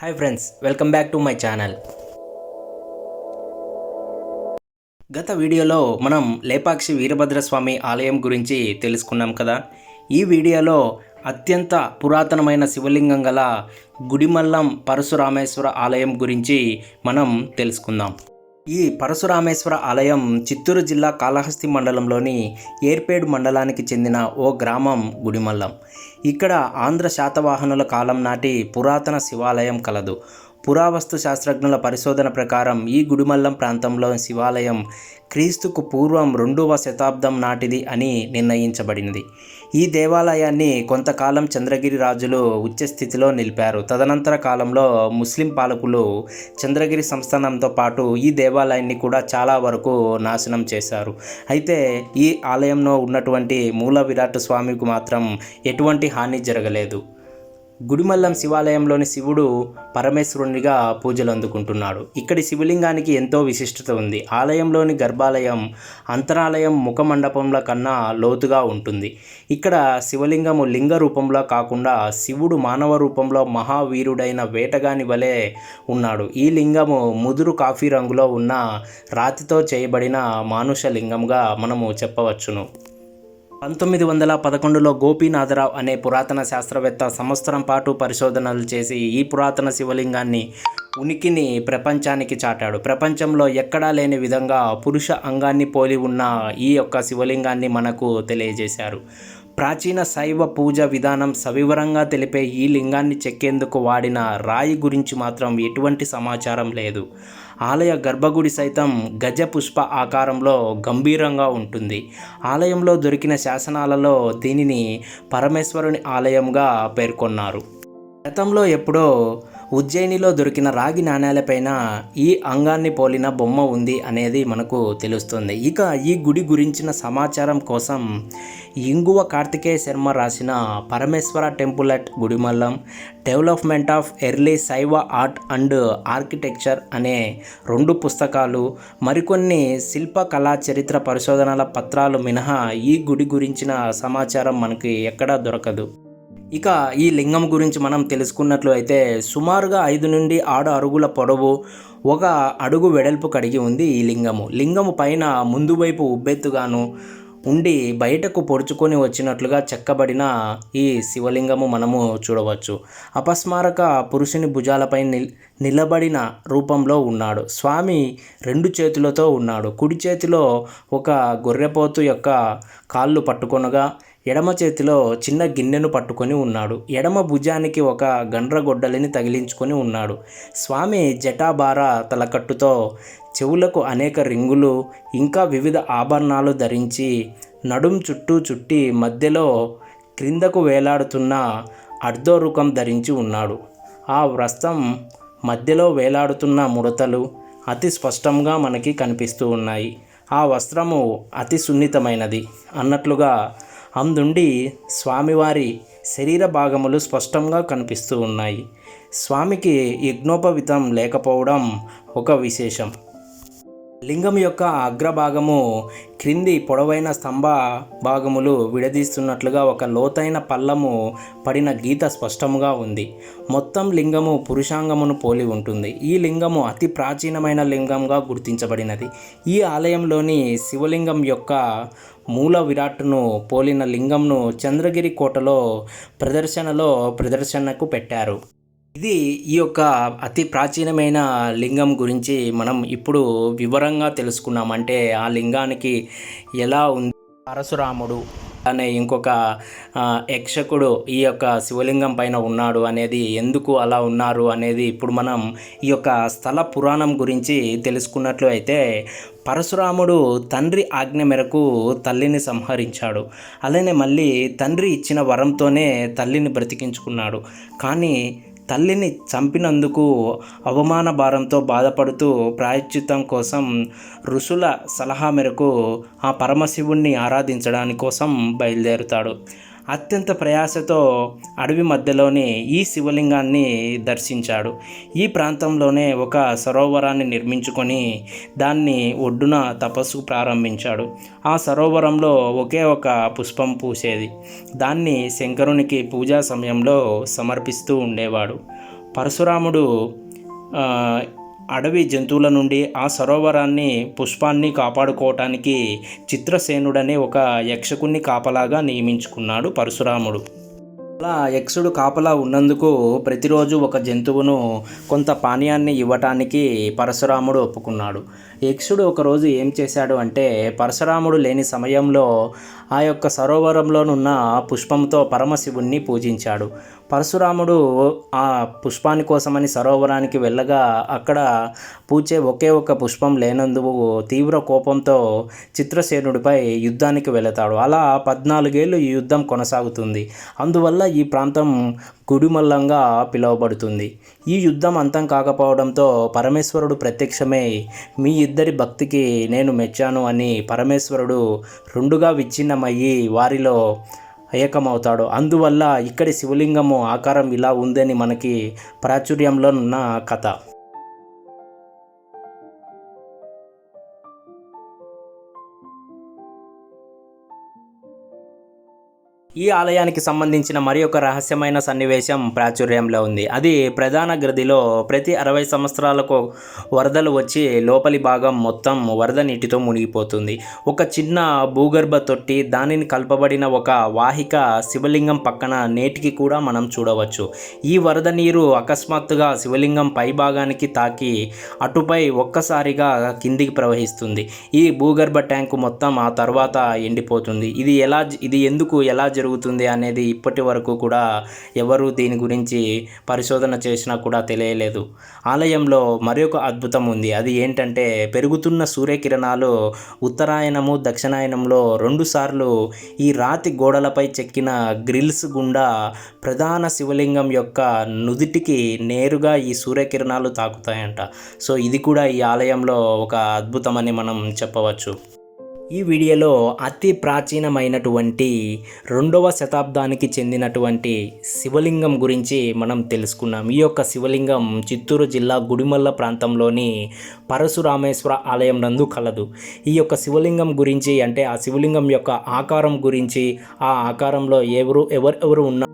Hi friends, welcome back to my channel. గత వీడియోలో మనం లేపాక్షి వీరభద్రస్వామి ఆలయం గురించి తెలుసుకున్నాం కదా. ఈ వీడియోలో అత్యంత పురాతనమైన శివలింగం గల గుడిమల్లం పరశురామేశ్వర ఆలయం గురించి మనం తెలుసుకుందాం. ఈ పరశురామేశ్వర ఆలయం చిత్తూరు జిల్లా కాళహస్తి మండలంలోని ఏర్పేడు మండలానికి చెందిన ఓ గ్రామం గుడిమల్లం. ఇక్కడ ఆంధ్ర శాతవాహనుల కాలం నాటి పురాతన శివాలయం కలదు. పురావస్తు శాస్త్రజ్ఞుల పరిశోధన ప్రకారం ఈ గుడిమల్లం ప్రాంతంలో శివాలయం క్రీస్తుకు పూర్వం 2వ శతాబ్దం నాటిది అని నిర్ణయించబడింది. ఈ దేవాలయాన్ని కొంతకాలం చంద్రగిరి రాజులు ఉచ్చస్థితిలో నిలిపారు. తదనంతర కాలంలో ముస్లిం పాలకులు చంద్రగిరి సంస్థానంతో పాటు ఈ దేవాలయాన్ని కూడా చాలా వరకు నాశనం చేశారు. అయితే ఈ ఆలయంలో ఉన్నటువంటి మూల విరాట్ స్వామికి మాత్రం ఎటువంటి హాని జరగలేదు. గుడిమల్లం శివాలయంలోని శివుడు పరమేశ్వరునిగా పూజలు అందుకుంటున్నాడు. ఇక్కడి శివలింగానికి ఎంతో విశిష్టత ఉంది. ఆలయంలోని గర్భాలయం అంతరాలయం ముఖ మండపంల కన్నా లోతుగా ఉంటుంది. ఇక్కడ శివలింగము లింగ రూపంలో కాకుండా శివుడు మానవ రూపంలో మహావీరుడైన వేటగాని వలె ఉన్నాడు. ఈ లింగము ముదురు కాఫీ రంగులో ఉన్న రాతితో చేయబడిన మానుష లింగంగా మనము చెప్పవచ్చును. 1911లో గోపీనాథరావు అనే పురాతన శాస్త్రవేత్త సంవత్సరం పాటు పరిశోధనలు చేసి ఈ పురాతన శివలింగాన్ని ఉనికిని ప్రపంచానికి చాటాడు. ప్రపంచంలో ఎక్కడా లేని విధంగా పురుష అంగాన్ని పోలి ఉన్న ఈ యొక్క శివలింగాన్ని మనకు తెలియజేశారు. ప్రాచీన శైవ పూజ విధానం సవివరంగా తెలిపే ఈ లింగాన్ని చెక్కేందుకు వాడిన రాయి గురించి మాత్రం ఎటువంటి సమాచారం లేదు. ఆలయ గర్భగుడి సైతం గజ పుష్ప ఆకారంలో గంభీరంగా ఉంటుంది. ఆలయంలో దొరికిన శాసనాలలో దీనిని పరమేశ్వరుని ఆలయంగా పేర్కొన్నారు. గతంలో ఎప్పుడో ఉజ్జయినిలో దొరికిన రాగి నాణేలపైన ఈ అంగాన్ని పోలిన బొమ్మ ఉంది అనేది మనకు తెలుస్తుంది. ఇక ఈ గుడి గురించిన సమాచారం కోసం ఇంగువ కార్తికేయ శర్మ రాసిన Parameshwara temple at Gudimallam, development of early Shaiva art and architecture అనే 2 పుస్తకాలు, మరికొన్ని శిల్ప కళా చరిత్ర పరిశోధనల పత్రాలు మినహా ఈ గుడి గురించిన సమాచారం మనకి ఎక్కడా దొరకదు. ఇక ఈ లింగం గురించి మనం తెలుసుకున్నట్లు అయితే సుమారుగా 5 నుండి 6 అడుగుల పొడవు, 1 అడుగు వెడల్పు కలిగి ఉంది. ఈ లింగము పైన ముందు వైపు ఉబ్బెత్తుగాను ఉండి బయటకు పొడుచుకొని వచ్చినట్లుగా చెక్కబడిన ఈ శివలింగము మనము చూడవచ్చు. అపస్మారక పురుషుని భుజాలపై నిలబడిన రూపంలో ఉన్నాడు. స్వామి 2 చేతులతో ఉన్నాడు. కుడి చేతిలో ఒక గొర్రెపోతు యొక్క కాళ్ళు పట్టుకొనగా ఎడమ చేతిలో చిన్న గిన్నెను పట్టుకొని ఉన్నాడు. ఎడమ భుజానికి ఒక గండ్రగొడ్డలిని తగిలించుకొని ఉన్నాడు. స్వామి జటాభార తలకట్టుతో చెవులకు అనేక రింగులు ఇంకా వివిధ ఆభరణాలు ధరించి నడుం చుట్టూ చుట్టి మధ్యలో క్రిందకు వేలాడుతున్న అర్ధోరుకం ధరించి ఉన్నాడు. ఆ వస్త్రం మధ్యలో వేలాడుతున్న ముడతలు అతి స్పష్టంగా మనకి కనిపిస్తూ ఉన్నాయి. ఆ వస్త్రము అతి సున్నితమైనది అన్నట్లుగా అందుండి స్వామివారి శరీర భాగములు స్పష్టంగా కనిపిస్తూ ఉన్నాయి. స్వామికి యజ్ఞోపవితం లేకపోవడం ఒక విశేషం. లింగం యొక్క అగ్రభాగము క్రింది పొడవైన స్తంభ భాగములు విడదీస్తున్నట్లుగా ఒక లోతైన పల్లము పడిన గీత స్పష్టంగా ఉంది. మొత్తం లింగము పురుషాంగమును పోలి ఉంటుంది. ఈ లింగము అతి ప్రాచీనమైన లింగంగా గుర్తించబడినది. ఈ ఆలయంలోని శివలింగం యొక్క మూల విరాట్ను పోలిన లింగంను చంద్రగిరి కోటలో ప్రదర్శనకు పెట్టారు. ఇది ఈ యొక్క అతి ప్రాచీనమైన లింగం గురించి మనం ఇప్పుడు వివరంగా తెలుసుకున్నాం. అంటే ఆ లింగానికి ఎలా ఉంది, పరశురాముడు అనే ఇంకొక యక్షకుడు ఈ యొక్క శివలింగం పైన ఉన్నాడు అనేది, ఎందుకు అలా ఉన్నారు అనేది ఇప్పుడు మనం ఈ యొక్క స్థల పురాణం గురించి తెలుసుకున్నట్లు అయితే, పరశురాముడు తండ్రి ఆజ్ఞ మేరకు తల్లిని సంహరించాడు. అలానే మళ్ళీ తండ్రి ఇచ్చిన వరంతోనే తల్లిని బ్రతికించుకున్నాడు. కానీ తల్లిని చంపినందుకు అవమాన భారంతో బాధపడుతూ ప్రాయశ్చిత్తం కోసం ఋషుల సలహా మేరకు ఆ పరమశివుణ్ణి ఆరాధించడానికి కోసం బయలుదేరుతాడు. అత్యంత ప్రయాసతో అడవి మధ్యలోని ఈ శివలింగాన్ని దర్శించాడు. ఈ ప్రాంతంలోనే ఒక సరోవరాన్ని నిర్మించుకొని దాన్ని ఒడ్డున తపస్సు ప్రారంభించాడు. ఆ సరోవరంలో ఒకే ఒక పుష్పం పూసేది. దాన్ని శంకరునికి పూజా సమయంలో సమర్పిస్తూ ఉండేవాడు. పరశురాముడు ఆ, అడవి జంతువుల నుండి ఆ సరోవరాన్ని పుష్పాన్ని కాపాడుకోవటానికి చిత్రసేనుడనే ఒక యక్షకుణ్ణి కాపలాగా నియమించుకున్నాడు పరశురాముడు. అలా యక్షుడు కాపలా ఉన్నందుకు ప్రతిరోజు ఒక జంతువును కొంత పానీయాన్ని ఇవ్వటానికి పరశురాముడు ఒప్పుకున్నాడు. యక్షుడు ఒకరోజు ఏం చేశాడు అంటే, పరశురాముడు లేని సమయంలో ఆ యొక్క సరోవరంలోనున్న పుష్పంతో పరమశివుణ్ణి పూజించాడు. పరశురాముడు ఆ పుష్పాని కోసమని సరోవరానికి వెళ్ళగా అక్కడ పూచే ఒకే ఒక పుష్పం లేనందుకు తీవ్ర కోపంతో చిత్రసేనుడిపై యుద్ధానికి వెళతాడు. అలా 14 ఏళ్ళు ఈ యుద్ధం కొనసాగుతుంది. అందువల్ల ఈ ప్రాంతం గుడిమల్లంగా పిలువబడుతుంది. ఈ యుద్ధం అంతం కాకపోవడంతో పరమేశ్వరుడు ప్రత్యక్షమై మీ ఇద్దరి భక్తికి నేను మెచ్చాను అని పరమేశ్వరుడు రెండుగా విచ్ఛిన్నమయ్యి వారిలో ఏకమవుతాడు. అందువల్ల ఇక్కడి శివలింగము ఆకారం ఇలా ఉందని మనకి ప్రాచుర్యంలో ఉన్న కథ. ఈ ఆలయానికి సంబంధించిన మరి ఒక రహస్యమైన సన్నివేశం ప్రాచుర్యంలో ఉంది. అది ప్రధాన గదిలో ప్రతి 60 సంవత్సరాలకు వరదలు వచ్చి లోపలి భాగం మొత్తం వరద నీటితో మునిగిపోతుంది. ఒక చిన్న భూగర్భ తొట్టి, దానిని కలపబడిన ఒక వాహిక శివలింగం పక్కన నేటికి కూడా మనం చూడవచ్చు. ఈ వరద నీరు అకస్మాత్తుగా శివలింగం పై భాగానికి తాకి అటుపై ఒక్కసారిగా కిందికి ప్రవహిస్తుంది. ఈ భూగర్భ ట్యాంకు మొత్తం ఆ తర్వాత ఎండిపోతుంది. ఇది ఎందుకు ఎలా జరుగుతుంది అనేది ఇప్పటి వరకు కూడా ఎవరు దీని గురించి పరిశోధన చేసినా కూడా తెలియలేదు. ఆలయంలో మరొక అద్భుతం ఉంది. అది ఏంటంటే, పెరుగుతున్న సూర్యకిరణాలు ఉత్తరాయణము దక్షిణాయనంలో 2 సార్లు ఈ రాతి గోడలపై చెక్కిన గ్రిల్స్ గుండా ప్రధాన శివలింగం యొక్క నుదిటికి నేరుగా ఈ సూర్యకిరణాలు తాకుతాయంట. సో ఇది కూడా ఈ ఆలయంలో ఒక అద్భుతమని మనం చెప్పవచ్చు. ఈ వీడియోలో అతి ప్రాచీనమైనటువంటి 2వ శతాబ్దానికి చెందినటువంటి శివలింగం గురించి మనం తెలుసుకున్నాం. ఈ యొక్క శివలింగం చిత్తూరు జిల్లా గుడిమల్ల ప్రాంతంలోని పరశురామేశ్వర ఆలయం నందు కలదు. ఈ యొక్క శివలింగం గురించి, అంటే ఆ శివలింగం యొక్క ఆకారం గురించి, ఆ ఆకారంలో ఎవరెవరు ఉన్నారు